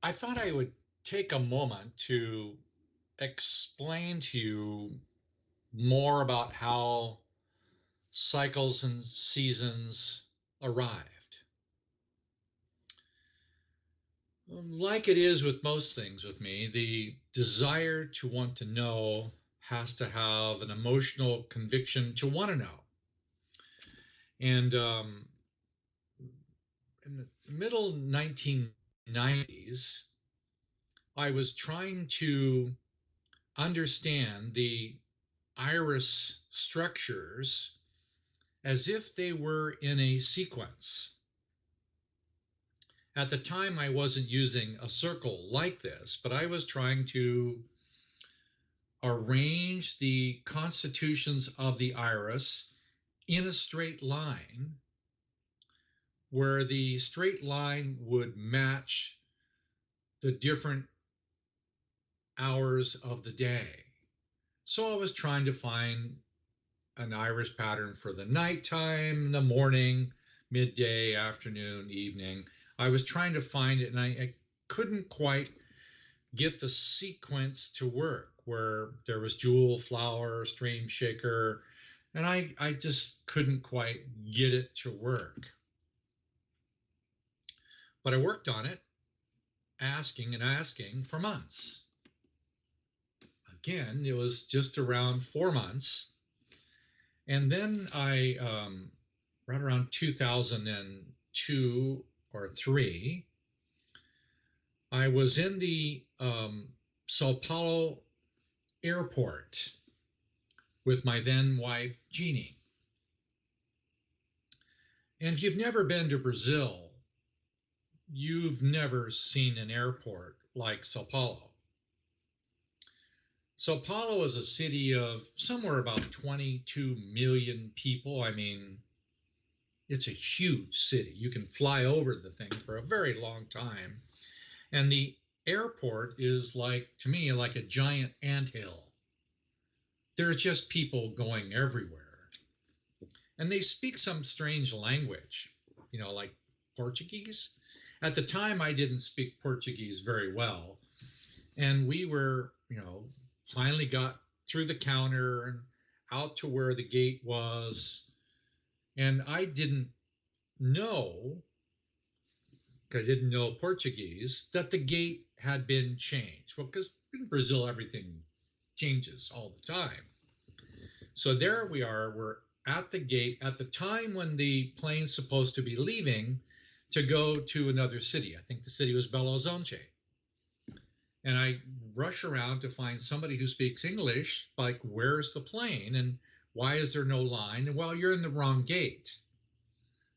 I thought I would take a moment to explain to you more about how cycles and seasons arrived. Like it is with most things with me, the desire to want to know has to have an emotional conviction to want to know. And in the middle 1990s, I was trying to understand the iris structures as if they were in a sequence. At the time, I wasn't using a circle like this, but I was trying to arrange the constitutions of the iris in a straight line, where the straight line would match the different hours of the day. So I was trying to find an iris pattern for the nighttime, the morning, midday, afternoon, evening. I was trying to find it, and I couldn't quite get the sequence to work, where there was jewel, flower, stream, shaker, and I just couldn't quite get it to work. But I worked on it, asking and asking for months. Again, it was just around 4 months. And then I, right around 2002 or 3, I was in the Sao Paulo airport with my then wife, Jeannie. And if you've never been to Brazil, you've never seen an airport like Sao Paulo. Sao Paulo is a city of somewhere about 22 million people. I mean, it's a huge city. You can fly over the thing for a very long time. And the airport is like, to me, like a giant anthill. There's just people going everywhere. And they speak some strange language, like Portuguese. At the time, I didn't speak Portuguese very well. And we were, finally got through the counter and out to where the gate was. And I didn't know, because I didn't know Portuguese, that the gate had been changed. Well, because in Brazil, everything changes all the time. So there we are, we're at the gate at the time when the plane's supposed to be leaving to go to another city. I think the city was Belo Horizonte. And I rush around to find somebody who speaks English, like, where's the plane? And why is there no line? And, well, you're in the wrong gate.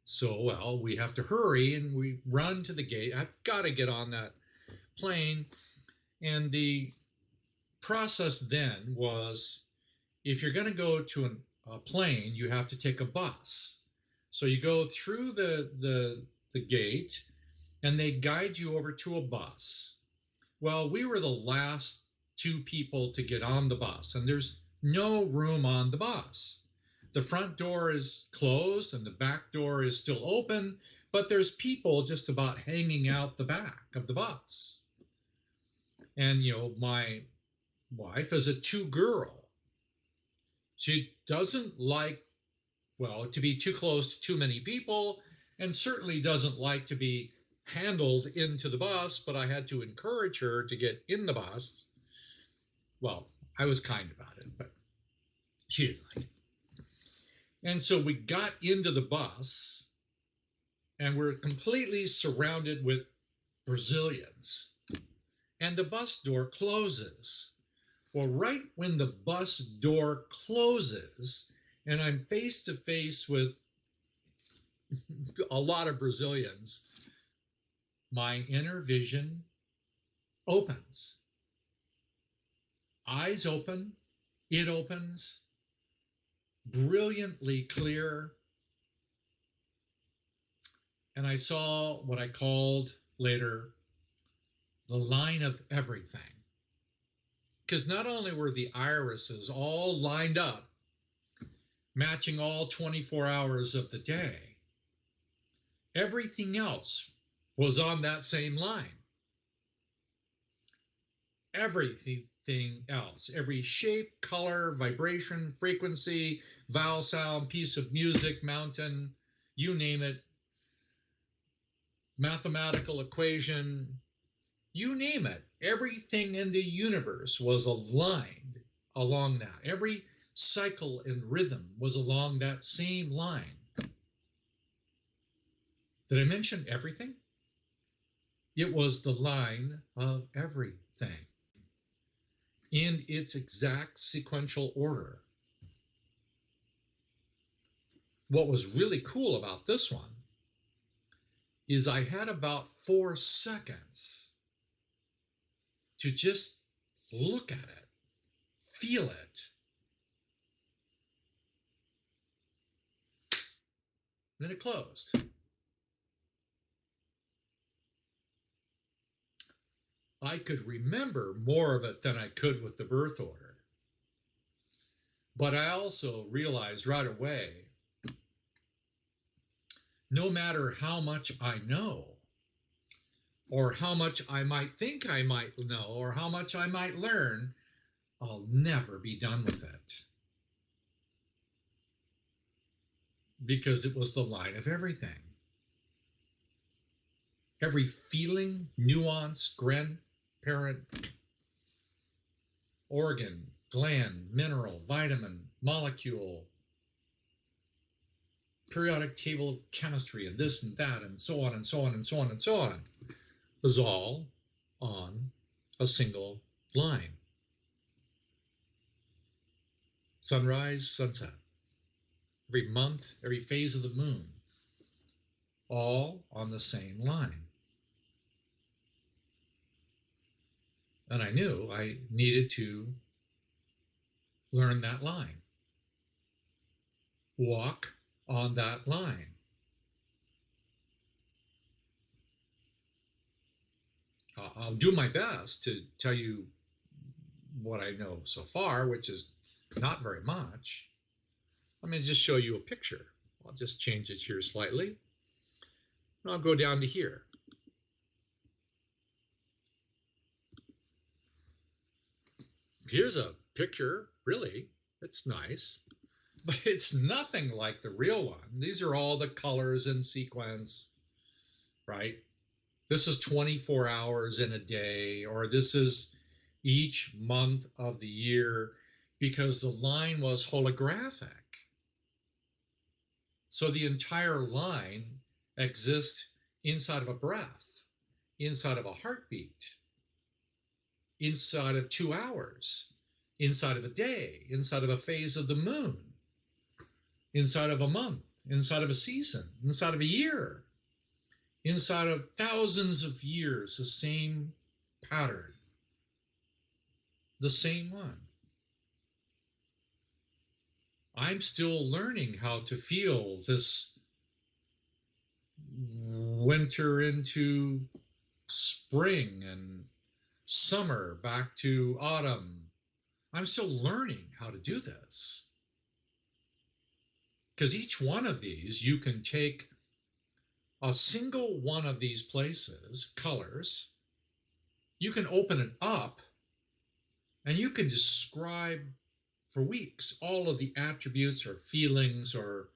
So, well, we have to hurry, and we run to the gate. I've got to get on that plane. And the process then was, if you're going to go to a plane, you have to take a bus. So you go through the gate, and they guide you over to a bus. Well, we were the last 2 people to get on the bus, and there's no room on the bus. The front door is closed and the back door is still open, but there's people just about hanging out the back of the bus. And, my wife is a 2-girl. She doesn't like, to be too close to too many people, and certainly doesn't like to be handled into the bus, but I had to encourage her to get in the bus. Well, I was kind about it, but she didn't like it. And so we got into the bus, and we're completely surrounded with Brazilians. And the bus door closes. Well, right when the bus door closes, and I'm face to face with a lot of Brazilians, my inner vision opens. Eyes open, it opens, brilliantly clear. And I saw what I called later the line of everything. Because not only were the irises all lined up, matching all 24 hours of the day, everything else was on that same line. everything else. Every shape, color, vibration, frequency, vowel sound, piece of music, mountain, you name it, mathematical equation, you name it. Everything in the universe was aligned along that. Every cycle and rhythm was along that same line. Did I mention everything? It was the line of everything in its exact sequential order. What was really cool about this one is I had about 4 seconds to just look at it, feel it. Then it closed. I could remember more of it than I could with the birth order. But I also realized right away, no matter how much I know, or how much I might think I might know, or how much I might learn, I'll never be done with it. Because it was the line of everything. Every feeling, nuance, parent, organ, gland, mineral, vitamin, molecule, periodic table of chemistry, and this and that, and so on and so on and so on and so on, was all on a single line. Sunrise, sunset. Every month, every phase of the moon, all on the same line. And I knew I needed to learn that line. Walk on that line. I'll do my best to tell you what I know so far, which is not very much. Let me just show you a picture. I'll just change it here slightly. And I'll go down to here. Here's a picture, really. It's nice, but it's nothing like the real one. These are all the colors in sequence, right? This is 24 hours in a day, or this is each month of the year, because the line was holographic. So the entire line exists inside of a breath, inside of a heartbeat, inside of 2 hours, inside of a day, inside of a phase of the moon, inside of a month, inside of a season, inside of a year, inside of thousands of years, the same pattern, the same one. I'm still learning how to feel this winter into spring and summer back to autumn. I'm still learning how to do this. Because each one of these, you can take a single one of these places, colors, you can open it up and you can describe for weeks all of the attributes or feelings, or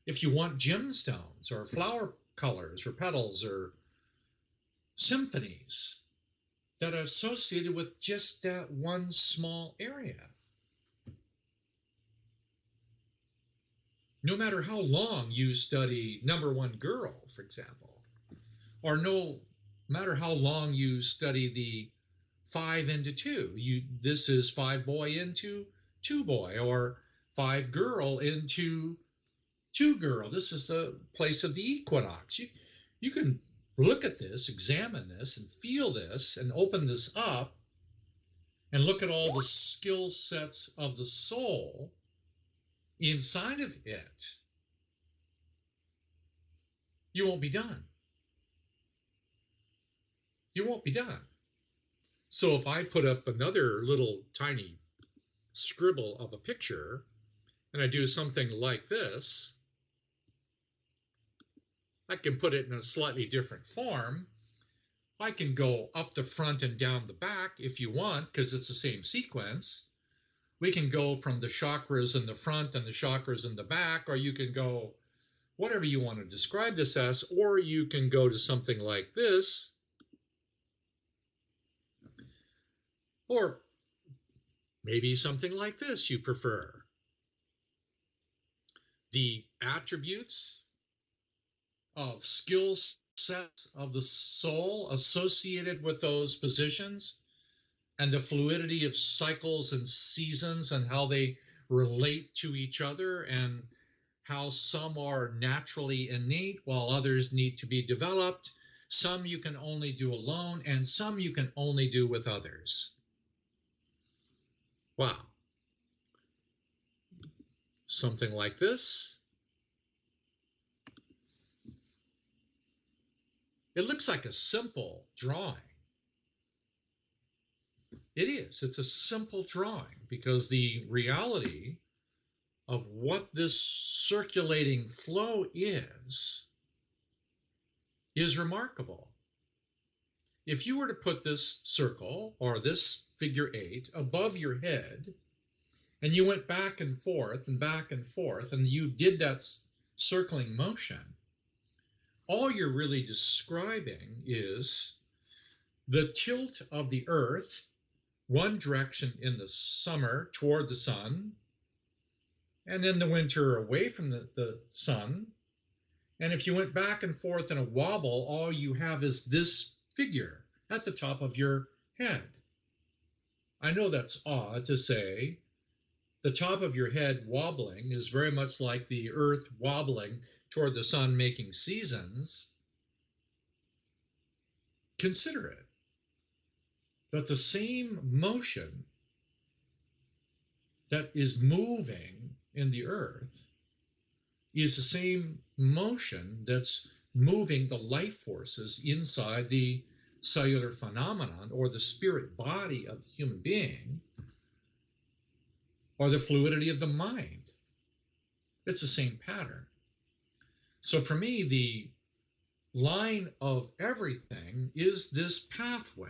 if you want gemstones or flower colors or petals or symphonies that are associated with just that one small area. No matter how long you study number one girl, for example, or no matter how long you study the 5 into 2, this is 5 boy into 2 boy, or 5 girl into 2 girl. This is the place of the equinox. You can look at this, examine this, and feel this, and open this up, and look at all the skill sets of the soul inside of it. You won't be done. You won't be done. So if I put up another little tiny scribble of a picture, and I do something like this, I can put it in a slightly different form, I can go up the front and down the back if you want, because it's the same sequence. We can go from the chakras in the front and the chakras in the back, or you can go whatever you want to describe this as, or you can go to something like this, or maybe something like this you prefer. The attributes of skill sets of the soul associated with those positions, and the fluidity of cycles and seasons and how they relate to each other, and how some are naturally innate while others need to be developed. Some you can only do alone, and some you can only do with others. Wow. Something like this. It looks like a simple drawing. It is. It's a simple drawing because the reality of what this circulating flow is remarkable. If you were to put this circle or this figure 8 above your head, and you went back and forth, and you did that circling motion, all you're really describing is the tilt of the earth, one direction in the summer toward the sun, and in the winter away from the sun. And if you went back and forth in a wobble, all you have is this figure at the top of your head. I know that's odd to say. The top of your head wobbling is very much like the earth wobbling toward the sun, making seasons. Consider it. That the same motion that is moving in the earth is the same motion that's moving the life forces inside the cellular phenomenon, or the spirit body of the human being, or the fluidity of the mind. It's the same pattern. So for me, the line of everything is this pathway.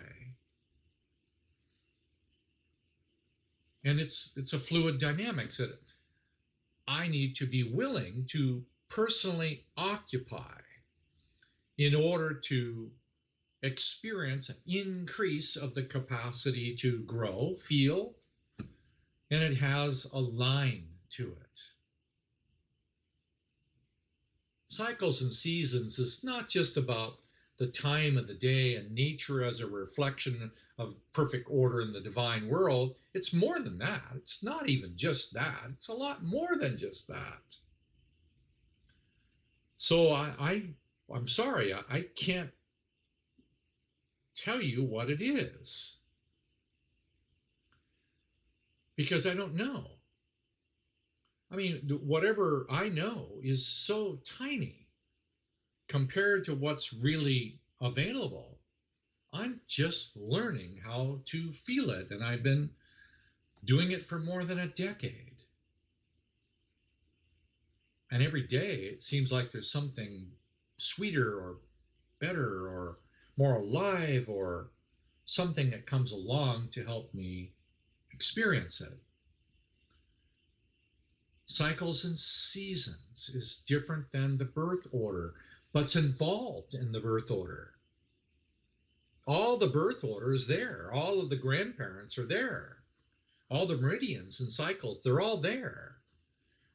And it's a fluid dynamics that I need to be willing to personally occupy in order to experience an increase of the capacity to grow, feel, and it has a line to it. Cycles and seasons is not just about the time of the day and nature as a reflection of perfect order in the divine world. It's more than that. It's not even just that. It's a lot more than just that. So I'm sorry, I can't tell you what it is, because I don't know. I mean, whatever I know is so tiny compared to what's really available. I'm just learning how to feel it, and I've been doing it for more than a decade. And every day it seems like there's something sweeter or better or more alive, or something that comes along to help me experience it. Cycles and seasons is different than the birth order, but it's involved in the birth order. All the birth order is there. All of the grandparents are there. All the meridians and cycles, they're all there.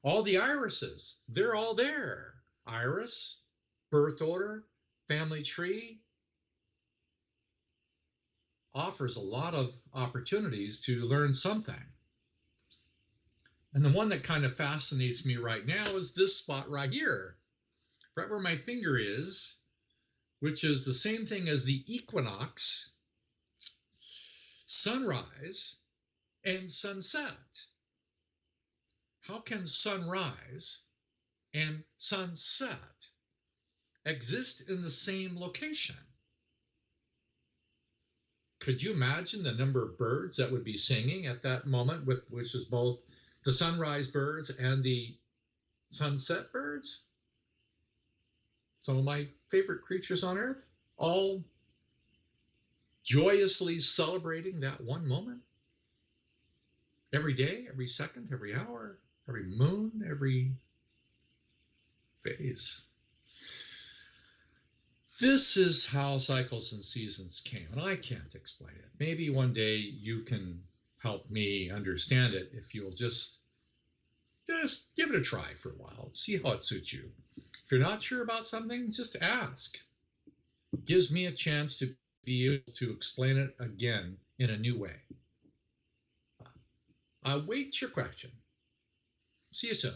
All the irises, they're all there. Iris, birth order, family tree, offers a lot of opportunities to learn something. And the one that kind of fascinates me right now is this spot right here, right where my finger is, which is the same thing as the equinox, sunrise, and sunset. How can sunrise and sunset exist in the same location? Could you imagine the number of birds that would be singing at that moment, which is both the sunrise birds and the sunset birds? Some of my favorite creatures on earth, all joyously celebrating that one moment every day, every second, every hour, every moon, every phase. This is how cycles and seasons came, and I can't explain it. Maybe one day you can help me understand it if you'll just give it a try for a while, see how it suits you. If you're not sure about something, just ask. It gives me a chance to be able to explain it again in a new way. I wait your question. See you soon.